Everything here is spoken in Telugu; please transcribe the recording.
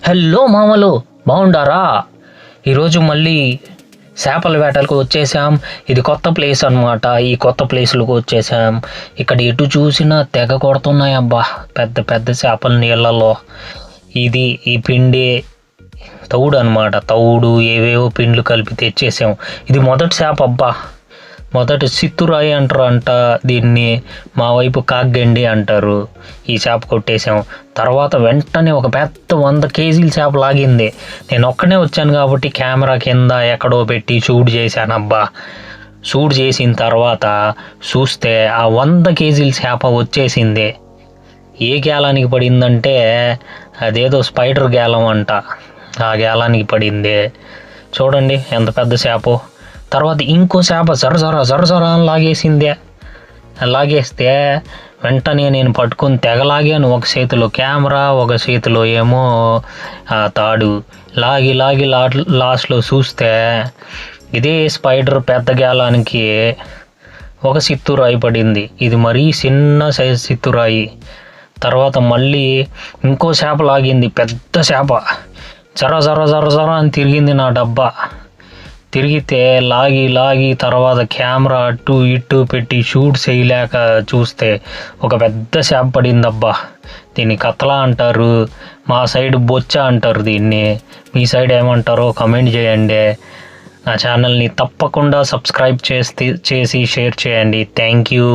హలో మామలు, బాగుండారా? ఈరోజు మళ్ళీ చేపల వేటలకు వచ్చేసాం. ఇది కొత్త ప్లేస్ అనమాట. ఈ కొత్త ప్లేస్లకు వచ్చేసాం. ఇక్కడ ఎటు చూసినా తెగ కొడుతున్నాయి అబ్బా, పెద్ద పెద్ద చేపలు నీళ్ళలో. ఈ పిండి తౌడు అనమాట. తౌడు ఏవేవో పిండ్లు కలిపి తెచ్చేసాం. ఇది మొదటి చేప అబ్బా. మొదటి సిత్తురాయి అంటారంట దీన్ని, మా వైపు కాగ్గండి అంటారు. ఈ చేప కొట్టేసాం. తర్వాత వెంటనే ఒక పెద్ద 100 కేజీల చేప లాగింది. నేను ఒక్కనే వచ్చాను కాబట్టి కెమెరా కింద ఎక్కడో పెట్టి షూట్ చేశానబ్బా. షూట్ చేసిన తర్వాత చూస్తే ఆ 100 కేజీల చేప వచ్చేసింది. ఏ గేలానికి పడిందంటే అదేదో స్పైడర్ గేలం అంట, ఆ గేలానికి పడింది. చూడండి ఎంత పెద్ద చేప. తర్వాత ఇంకో చేప జరజర అని లాగేసిందే. లాగేస్తే వెంటనే నేను పట్టుకొని తెగలాగాను. ఒక చేతిలో కెమెరా, ఒక చేతిలో ఏమో తాడు. లాగి లాస్ట్లో చూస్తే ఇదే స్పైడర్ పెద్ద గేలానికి ఒక సిత్తురాయి పడింది. ఇది మరీ చిన్న సైజు సిత్తురాయి. తర్వాత మళ్ళీ ఇంకో చేప లాగింది, పెద్ద చేప. జర అని తిరిగింది నా డబ్బా. తిరిగితే లాగి తర్వాత కెమెరా అటు ఇటు పెట్టి షూట్ చేయలేక చూస్తే ఒక పెద్ద చేప పడిందబ్బా. దీన్ని కతలా అంటారు, మా సైడ్ బొచ్చ అంటారు దీన్ని. మీ సైడ్ ఏమంటారో కమెంట్ చేయండి. నా ఛానల్ని తప్పకుండా సబ్స్క్రైబ్ చేసి షేర్ చేయండి. Thank you.